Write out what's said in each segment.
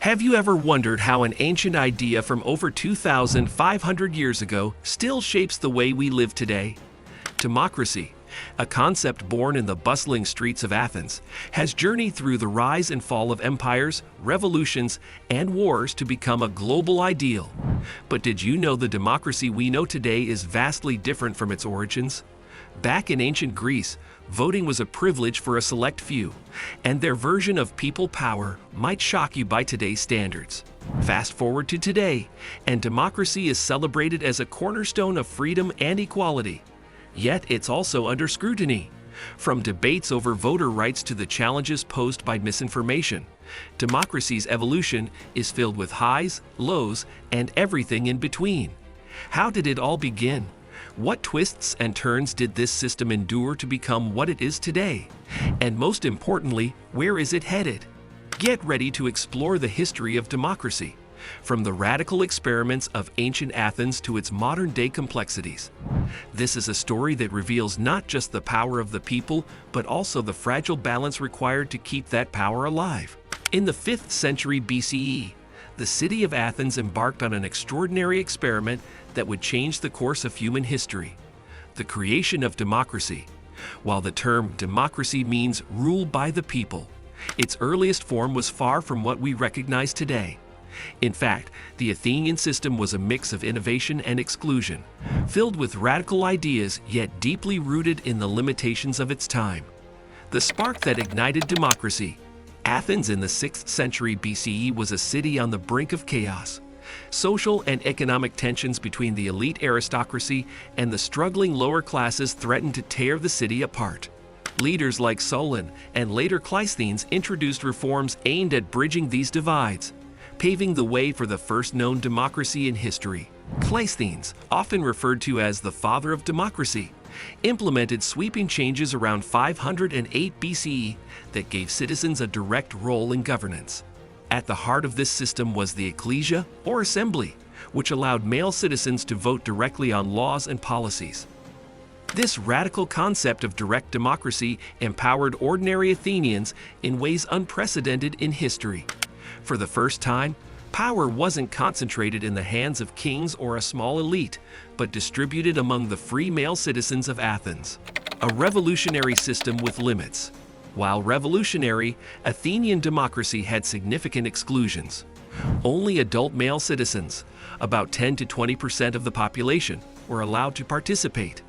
Have you ever wondered how an ancient idea from over 2,500 years ago still shapes the way we live today? Democracy, a concept born in the bustling streets of Athens, has journeyed through the rise and fall of empires, revolutions, and wars to become a global ideal. But did you know the democracy we know today is vastly different from its origins? Back in ancient Greece, voting was a privilege for a select few, and their version of people power might shock you by today's standards. Fast forward to today, and democracy is celebrated as a cornerstone of freedom and equality. Yet it's also under scrutiny. From debates over voter rights to the challenges posed by misinformation, democracy's evolution is filled with highs, lows, and everything in between. How did it all begin? What twists and turns did this system endure to become what it is today? And most importantly, where is it headed? Get ready to explore the history of democracy, from the radical experiments of ancient Athens to its modern-day complexities. This is a story that reveals not just the power of the people, but also the fragile balance required to keep that power alive. In the 5th century BCE, the city of Athens embarked on an extraordinary experiment that would change the course of human history: the creation of democracy. While the term democracy means rule by the people, its earliest form was far from what we recognize today. In fact, the Athenian system was a mix of innovation and exclusion, filled with radical ideas yet deeply rooted in the limitations of its time. The spark that ignited democracy. Athens in the 6th century BCE was a city on the brink of chaos. Social and economic tensions between the elite aristocracy and the struggling lower classes threatened to tear the city apart. Leaders like Solon and later Cleisthenes introduced reforms aimed at bridging these divides, paving the way for the first known democracy in history. Cleisthenes, often referred to as the father of democracy, implemented sweeping changes around 508 BCE that gave citizens a direct role in governance. At the heart of this system was the ecclesia, or assembly, which allowed male citizens to vote directly on laws and policies. This radical concept of direct democracy empowered ordinary Athenians in ways unprecedented in history. For the first time, power wasn't concentrated in the hands of kings or a small elite, but distributed among the free male citizens of Athens. A revolutionary system with limits. While revolutionary, Athenian democracy had significant exclusions. Only adult male citizens, about 10 to 20% of the population, were allowed to participate.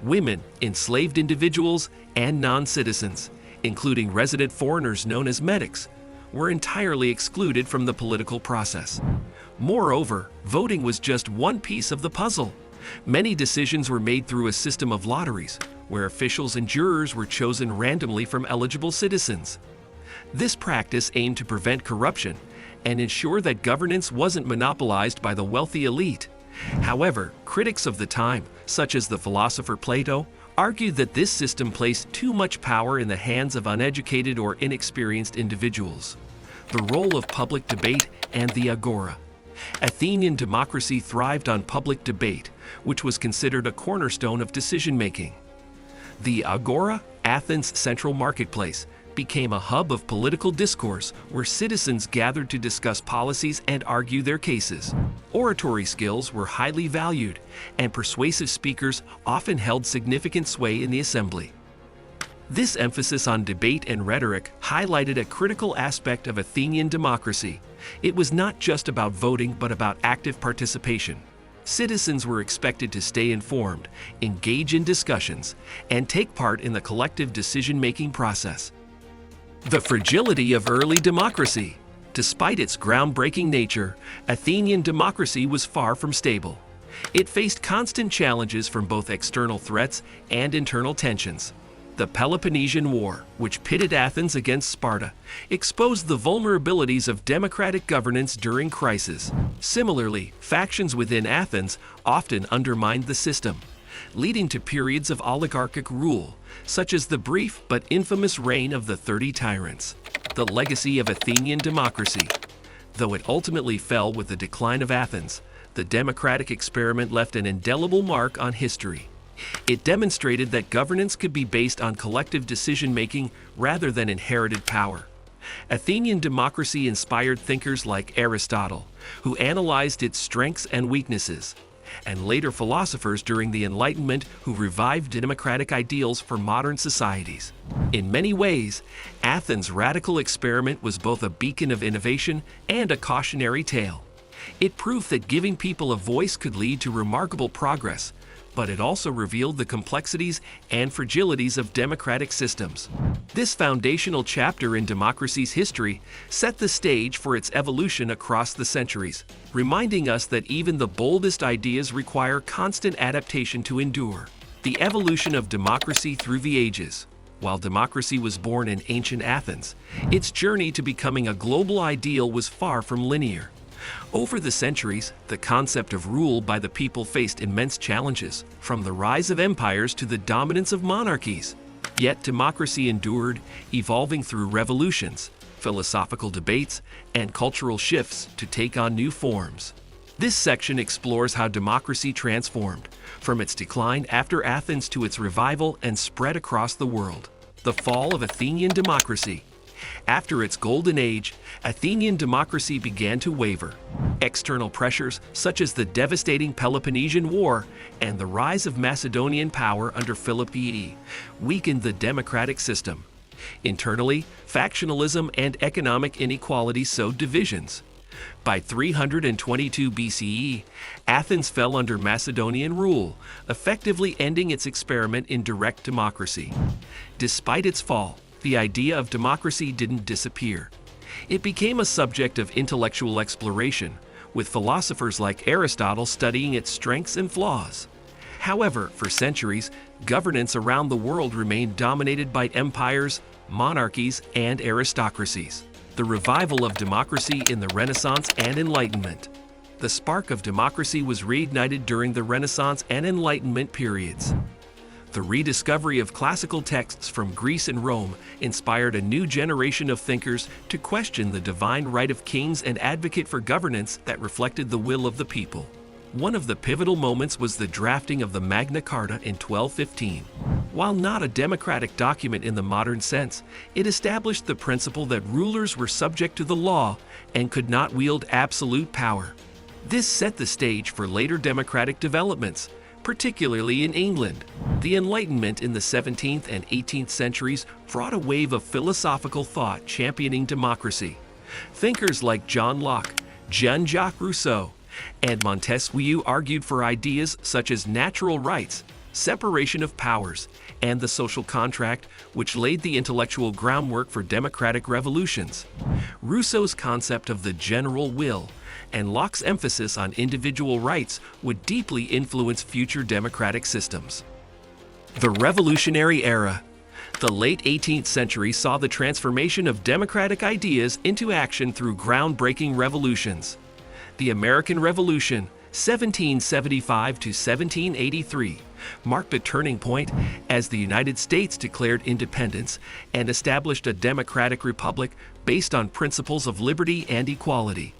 Women, enslaved individuals, and non-citizens, including resident foreigners known as metics, were entirely excluded from the political process. Moreover, voting was just one piece of the puzzle. Many decisions were made through a system of lotteries, where officials and jurors were chosen randomly from eligible citizens. This practice aimed to prevent corruption and ensure that governance wasn't monopolized by the wealthy elite. However, critics of the time, such as the philosopher Plato, argued that this system placed too much power in the hands of uneducated or inexperienced individuals. The role of public debate and the agora. Athenian democracy thrived on public debate, which was considered a cornerstone of decision-making. The agora, Athens' central marketplace, became a hub of political discourse where citizens gathered to discuss policies and argue their cases. Oratory skills were highly valued, and persuasive speakers often held significant sway in the assembly. This emphasis on debate and rhetoric highlighted a critical aspect of Athenian democracy. It was not just about voting, but about active participation. Citizens were expected to stay informed, engage in discussions, and take part in the collective decision-making process. The fragility of early democracy. Despite its groundbreaking nature, Athenian democracy was far from stable. It faced constant challenges from both external threats and internal tensions. The Peloponnesian War, which pitted Athens against Sparta, exposed the vulnerabilities of democratic governance during crisis. Similarly, factions within Athens often undermined the system, leading to periods of oligarchic rule, such as the brief but infamous reign of the 30 Tyrants. The legacy of Athenian democracy. Though it ultimately fell with the decline of Athens, the democratic experiment left an indelible mark on history. It demonstrated that governance could be based on collective decision-making rather than inherited power. Athenian democracy inspired thinkers like Aristotle, who analyzed its strengths and weaknesses, and later philosophers during the Enlightenment who revived democratic ideals for modern societies. In many ways, Athens' radical experiment was both a beacon of innovation and a cautionary tale. It proved that giving people a voice could lead to remarkable progress, but it also revealed the complexities and fragilities of democratic systems. This foundational chapter in democracy's history set the stage for its evolution across the centuries, reminding us that even the boldest ideas require constant adaptation to endure. The evolution of democracy through the ages. While democracy was born in ancient Athens, its journey to becoming a global ideal was far from linear. Over the centuries, the concept of rule by the people faced immense challenges, from the rise of empires to the dominance of monarchies. Yet democracy endured, evolving through revolutions, philosophical debates, and cultural shifts to take on new forms. This section explores how democracy transformed, from its decline after Athens to its revival and spread across the world. The fall of Athenian democracy. After its golden age, Athenian democracy began to waver. External pressures, such as the devastating Peloponnesian War and the rise of Macedonian power under Philip II, weakened the democratic system. Internally, factionalism and economic inequality sowed divisions. By 322 BCE, Athens fell under Macedonian rule, effectively ending its experiment in direct democracy. Despite its fall, the idea of democracy didn't disappear. It became a subject of intellectual exploration, with philosophers like Aristotle studying its strengths and flaws. However, for centuries, governance around the world remained dominated by empires, monarchies, and aristocracies. The revival of democracy in the Renaissance and Enlightenment. The spark of democracy was reignited during the Renaissance and Enlightenment periods. The rediscovery of classical texts from Greece and Rome inspired a new generation of thinkers to question the divine right of kings and advocate for governance that reflected the will of the people. One of the pivotal moments was the drafting of the Magna Carta in 1215. While not a democratic document in the modern sense, it established the principle that rulers were subject to the law and could not wield absolute power. This set the stage for later democratic developments, particularly in England. The Enlightenment in the 17th and 18th centuries brought a wave of philosophical thought championing democracy. Thinkers like John Locke, Jean-Jacques Rousseau, and Montesquieu argued for ideas such as natural rights, separation of powers, and the social contract, which laid the intellectual groundwork for democratic revolutions. Rousseau's concept of the general will and Locke's emphasis on individual rights would deeply influence future democratic systems. The Revolutionary Era. The late 18th century saw the transformation of democratic ideas into action through groundbreaking revolutions. The American Revolution, 1775 to 1783, marked a turning point as the United States declared independence and established a democratic republic based on principles of liberty and equality.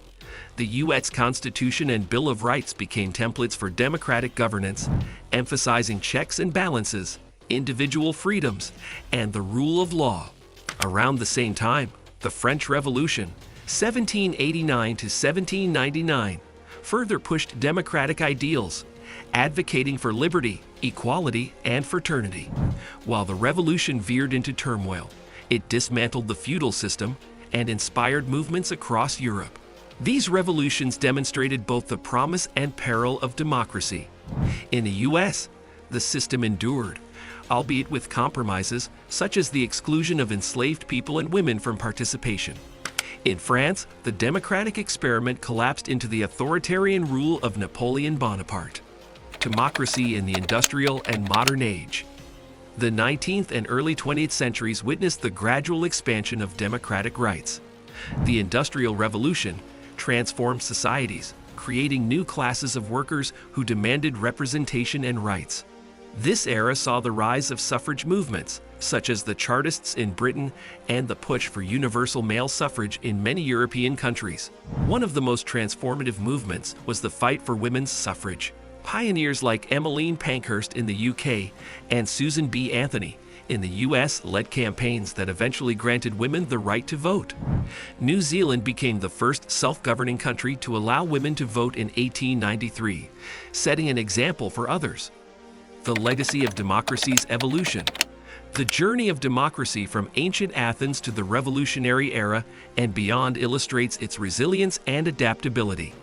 The U.S. Constitution and Bill of Rights became templates for democratic governance, emphasizing checks and balances, individual freedoms, and the rule of law. Around the same time, the French Revolution, 1789 to 1799, further pushed democratic ideals, advocating for liberty, equality, and fraternity. While the revolution veered into turmoil, it dismantled the feudal system and inspired movements across Europe. These revolutions demonstrated both the promise and peril of democracy. In the U.S., the system endured, albeit with compromises such as the exclusion of enslaved people and women from participation. In France, the democratic experiment collapsed into the authoritarian rule of Napoleon Bonaparte. Democracy in the industrial and modern age. The 19th and early 20th centuries witnessed the gradual expansion of democratic rights. The Industrial Revolution transformed societies, creating new classes of workers who demanded representation and rights. This era saw the rise of suffrage movements, such as the Chartists in Britain and the push for universal male suffrage in many European countries. One of the most transformative movements was the fight for women's suffrage. Pioneers like Emmeline Pankhurst in the UK and Susan B. Anthony in the U.S. led campaigns that eventually granted women the right to vote. New Zealand became the first self-governing country to allow women to vote in 1893, setting an example for others. The legacy of democracy's evolution. The journey of democracy from ancient Athens to the revolutionary era and beyond illustrates its resilience and adaptability.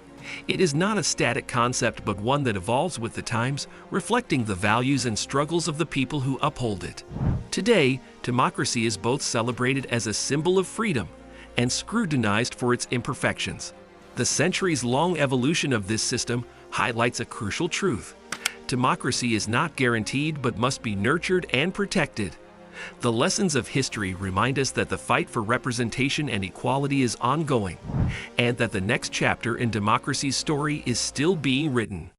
It is not a static concept but one that evolves with the times, reflecting the values and struggles of the people who uphold it. Today, democracy is both celebrated as a symbol of freedom and scrutinized for its imperfections. The centuries-long evolution of this system highlights a crucial truth. Democracy is not guaranteed but must be nurtured and protected. The lessons of history remind us that the fight for representation and equality is ongoing, and that the next chapter in democracy's story is still being written.